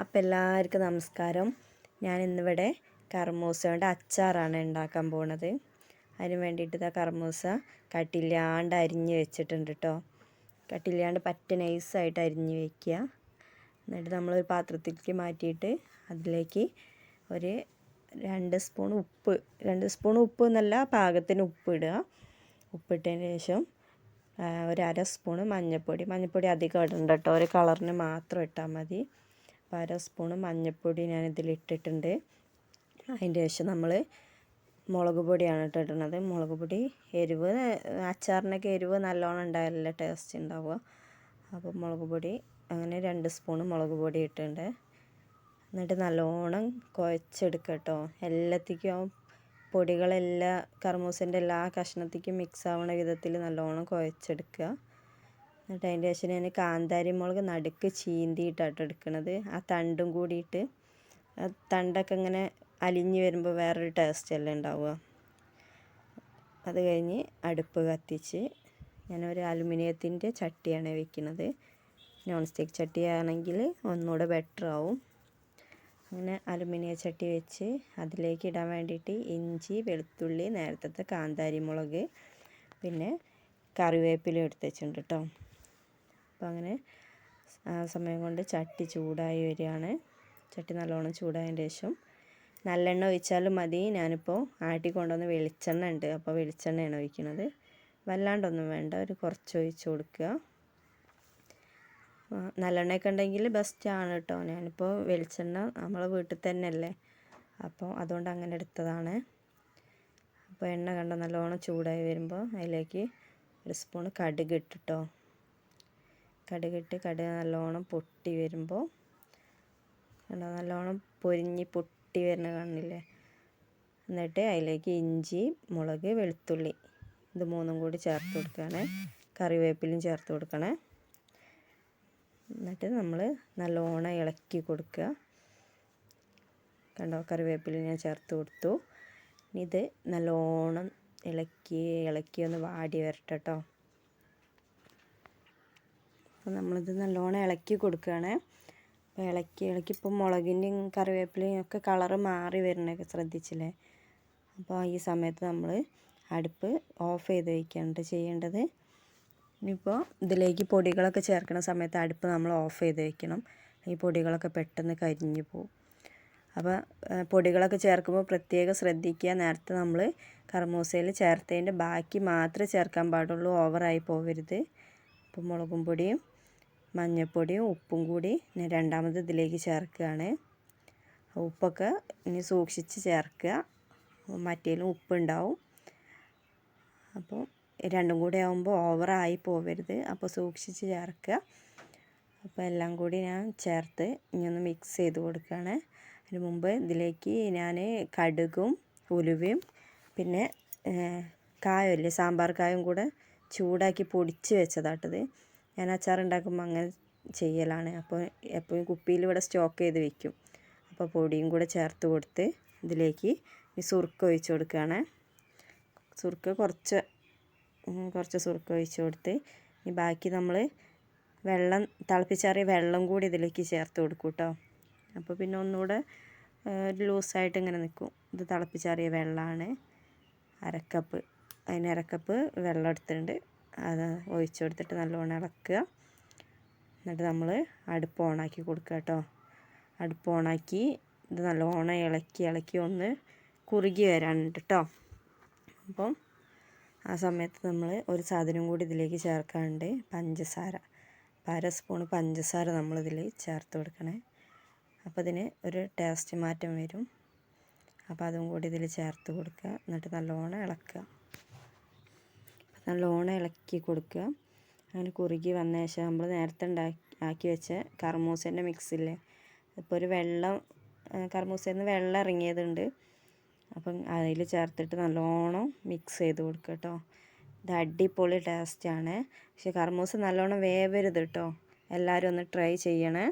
അപ്പോൾ എല്ലാവർക്കും നമസ്കാരം. ഞാൻ ഇന്നിവിടെ കർമൂസ കൊണ്ട് അച്ചാറാണ് ഉണ്ടാക്കാൻ പോണത്. അതിന് വേണ്ടിയിട്ട് ഇതാ കർമൂസ കട്ടില്ലാണ്ട് അരിഞ്ഞ് വെച്ചിട്ടുണ്ട് കേട്ടോ. കട്ടില്ലാണ്ട് പറ്റ നൈസായിട്ട് അരിഞ്ഞ് വയ്ക്കുക. എന്നിട്ട് നമ്മളൊരു പാത്രത്തിലേക്ക് മാറ്റിയിട്ട് അതിലേക്ക് ഒരു 2 സ്പൂൺ ഉപ്പ്, 2 സ്പൂൺ ഉപ്പ് എന്നല്ല, പാകത്തിന് ഉപ്പ് ഇടുക. ഉപ്പിട്ടതിന് ശേഷം ഒരു 1/2 സ്പൂണ് മഞ്ഞൾപ്പൊടി അധികം ഇടണ്ട കേട്ടോ, ഒരു കളറിന് മാത്രം ഇട്ടാൽ മതി. അപ്പോൾ 1/2 സ്പൂണ് മഞ്ഞൾപ്പൊടി ഞാനിതിലിട്ടിട്ടുണ്ട്. അതിൻ്റെ ശേഷം നമ്മൾ മുളക് പൊടിയാണ് ഇട്ടിട്ടുള്ളത്. മുളക് പൊടി എരിവ്, അച്ചാറിനൊക്കെ എരിവ് നല്ലോണം ഉണ്ടായാലല്ലേ ടേസ്റ്റ് ഉണ്ടാവുക. അപ്പോൾ മുളക് പൊടി അങ്ങനെ 2 സ്പൂണ് മുളക് പൊടി ഇട്ടിട്ടുണ്ട്. എന്നിട്ട് നല്ലോണം കുഴച്ചെടുക്കുക കേട്ടോ. എല്ലാത്തേക്കും പൊടികളെല്ലാം കർമൂസൻ്റെ എല്ലാ കഷ്ണത്തേക്കും മിക്സ് ആവുന്ന വിധത്തിൽ നല്ലോണം കുഴച്ചെടുക്കുക. എന്നിട്ട് അതിൻ്റെ ശേഷം ഞാൻ കാന്താരി മുളക് നടുക്ക് ചീന്തിയിട്ടാണ് എടുക്കുന്നത്. ആ തണ്ടും കൂടിയിട്ട്, ആ തണ്ടൊക്കെ ഇങ്ങനെ അലിഞ്ഞ് വരുമ്പോൾ വേറൊരു ടേസ്റ്റ് അല്ലേ ഉണ്ടാവുക. അത് കഴിഞ്ഞ് അടുപ്പ് കത്തിച്ച് ഞാനൊരു അലുമിനിയത്തിൻ്റെ ചട്ടിയാണ് വെക്കുന്നത്. നോൺ സ്റ്റിക്ക് ചട്ടിയാണെങ്കിൽ ഒന്നുകൂടെ ബെറ്റർ ആവും. അങ്ങനെ അലുമിനിയ ചട്ടി വെച്ച് അതിലേക്ക് ഇടാൻ വേണ്ടിയിട്ട് ഇഞ്ചി, വെളുത്തുള്ളി, നേരത്തെ കാന്താരി മുളക്, പിന്നെ കറിവേപ്പില എടുത്ത് വെച്ചിട്ടുണ്ട് കേട്ടോ. അപ്പോൾ അങ്ങനെ ആ സമയം കൊണ്ട് ചട്ടി ചൂടായി വരികയാണ്. ചട്ടി നല്ലോണം ചൂടായതിന് ശേഷം നല്ലെണ്ണ ഒഴിച്ചാലും മതി. ഞാനിപ്പോൾ ആട്ടിക്കൊണ്ടുവന്ന് വെളിച്ചെണ്ണ ഉണ്ട്, അപ്പോൾ വെളിച്ചെണ്ണയാണ് ഒഴിക്കുന്നത്. വല്ലാണ്ടൊന്നും വേണ്ട, ഒരു കുറച്ച് ഒഴിച്ച് കൊടുക്കുക. നല്ലെണ്ണയൊക്കെ ഉണ്ടെങ്കിൽ ബെസ്റ്റാണ് കേട്ടോ. ഞാനിപ്പോൾ വെളിച്ചെണ്ണ നമ്മളെ വീട്ടിൽ തന്നെ അല്ലേ, അപ്പോൾ അതുകൊണ്ട് അങ്ങനെ എടുത്തതാണ്. അപ്പോൾ എണ്ണ കണ്ട നല്ലോണം ചൂടായി വരുമ്പോൾ അതിലേക്ക് 1 സ്പൂൺ കടുക് ഇട്ടിട്ടോ. കടുക് നല്ലോണം പൊട്ടി വരുമ്പോൾ നല്ലോണം പൊട്ടി വരുന്ന കാണില്ലേ. എന്നിട്ട് അതിലേക്ക് ഇഞ്ചി, മുളക്, വെളുത്തുള്ളി ഇത് 3 കൂടി ചേർത്ത് കൊടുക്കുകയാണ്. കറിവേപ്പിലയും ചേർത്ത് കൊടുക്കണേ. എന്നിട്ട് നമ്മൾ നല്ലോണം ഇളക്കി കൊടുക്കുക. കണ്ടോ, കറിവേപ്പില ഞാൻ ചേർത്ത് കൊടുത്തു. ഇത് നല്ലോണം ഇളക്കി ഒന്ന് വാടി വരട്ടെ കേട്ടോ. അപ്പോൾ നമ്മളിത് നല്ലോണം ഇളക്കി കൊടുക്കുകയാണ്. അപ്പോൾ ഇളക്കി ഇപ്പം മുളകിൻ്റെയും കറിവേപ്പിലയും ഒക്കെ കളറ് മാറി വരുന്നതൊക്കെ ശ്രദ്ധിച്ചില്ലേ. അപ്പോൾ ഈ സമയത്ത് നമ്മൾ അടുപ്പ് ഓഫ് ചെയ്ത് വയ്ക്കുകയാണ് ചെയ്യേണ്ടത്. ഇനിയിപ്പോൾ ഇതിലേക്ക് പൊടികളൊക്കെ ചേർക്കുന്ന സമയത്ത് അടുപ്പ് നമ്മൾ ഓഫ് ചെയ്ത് വയ്ക്കണം. ഈ പൊടികളൊക്കെ പെട്ടെന്ന് കരിഞ്ഞു പോകും. അപ്പോൾ പൊടികളൊക്കെ ചേർക്കുമ്പോൾ പ്രത്യേകം ശ്രദ്ധിക്കുക. നേരത്തെ നമ്മൾ കർമൂസയിൽ ചേർത്തതിൻ്റെ ബാക്കി മാത്രമേ ചേർക്കാൻ പാടുള്ളൂ, ഓവറായി പോകരുത്. അപ്പോൾ മുളകും പൊടിയും മഞ്ഞൾപ്പൊടിയും ഉപ്പും കൂടി ഞാൻ രണ്ടാമത് ഇതിലേക്ക് ചേർക്കുകയാണ്. ഉപ്പൊക്കെ ഇനി സൂക്ഷിച്ച് ചേർക്കുക, മറ്റേലും ഉപ്പുണ്ടാവും. അപ്പോൾ രണ്ടും കൂടി ആകുമ്പോൾ ഓവറായി പോകരുത്, അപ്പോൾ സൂക്ഷിച്ച് ചേർക്കുക. അപ്പോൾ എല്ലാം കൂടി ഞാൻ ചേർത്ത് ഇനി ഒന്ന് മിക്സ് ചെയ്ത് കൊടുക്കുകയാണ്. അതിന് മുമ്പ് ഇതിലേക്ക് ഞാൻ കടുകും ഉലുവയും പിന്നെ കായമില്ലേ, സാമ്പാർ കായും കൂടെ ചൂടാക്കി പൊടിച്ച് വെച്ചതാട്ടത്. ഞാൻ അച്ചാർ ഉണ്ടാക്കുമ്പോൾ അങ്ങനെ ചെയ്യലാണ്. അപ്പോൾ എപ്പോഴും കുപ്പിയിൽ ഇവിടെ സ്റ്റോക്ക് ചെയ്ത് വെക്കും. അപ്പോൾ പൊടിയും കൂടെ ചേർത്ത് കൊടുത്ത് ഇതിലേക്ക് ഈ സുർക്ക ഒഴിച്ച് കൊടുക്കുകയാണ്. കുറച്ച് സുർക്ക ഒഴിച്ച് കൊടുത്ത് ഇനി ബാക്കി നമ്മൾ തിളപ്പിച്ചാറിയ വെള്ളം കൂടി ഇതിലേക്ക് ചേർത്ത് കൊടുക്കും കേട്ടോ. അപ്പോൾ പിന്നെ ഒന്നുകൂടെ ലൂസായിട്ട് ഇങ്ങനെ നിൽക്കും. ഇത് തിളപ്പിച്ചാറിയ വെള്ളമാണ്, 1/2 കപ്പ്. അതിന് 1/2 കപ്പ് വെള്ളം എടുത്തിട്ടുണ്ട്. അത് ഒഴിച്ച് കൊടുത്തിട്ട് നല്ലോണം ഇളക്കുക. എന്നിട്ട് നമ്മൾ അടുപ്പ് ഓണാക്കി കൊടുക്കുക കേട്ടോ. അടുപ്പ് ഓണാക്കി ഇത് നല്ലോണം ഇളക്കി ഒന്ന് കുറുകി വരാനുണ്ട് കേട്ടോ. അപ്പം ആ സമയത്ത് നമ്മൾ ഒരു സാധനം കൂടി ഇതിലേക്ക് ചേർക്കാനുണ്ട്, പഞ്ചസാര. 1/2 സ്പൂണ് പഞ്ചസാര നമ്മളിതിൽ ചേർത്ത് കൊടുക്കണേ. അപ്പോൾ ഇതിന് ഒരു ടേസ്റ്റ് മാറ്റം വരും. അപ്പോൾ അതും കൂടി ഇതിൽ ചേർത്ത് കൊടുക്കുക. എന്നിട്ട് നല്ലോണം ഇളക്കുക. നല്ലോണം ഇളക്കി കൊടുക്കുക. അങ്ങനെ കുറുകി വന്ന ശേഷം നമ്മൾ നേരത്തെ ആക്കി വെച്ച കർമൂസേൻ്റെ മിക്സില്ലേ, ഇപ്പോൾ ഒരു കർമൂസയിൽ നിന്ന് വെള്ളം ഇറങ്ങിയതുണ്ട്. അപ്പം അതിൽ ചേർത്തിട്ട് നല്ലോണം മിക്സ് ചെയ്ത് കൊടുക്കുക കേട്ടോ. ഇത് അടിപൊളി ടേസ്റ്റാണ്. പക്ഷേ കർമൂസ നല്ലോണം വേവരുത് കേട്ടോ. എല്ലാവരും ഒന്ന് ട്രൈ ചെയ്യണേ.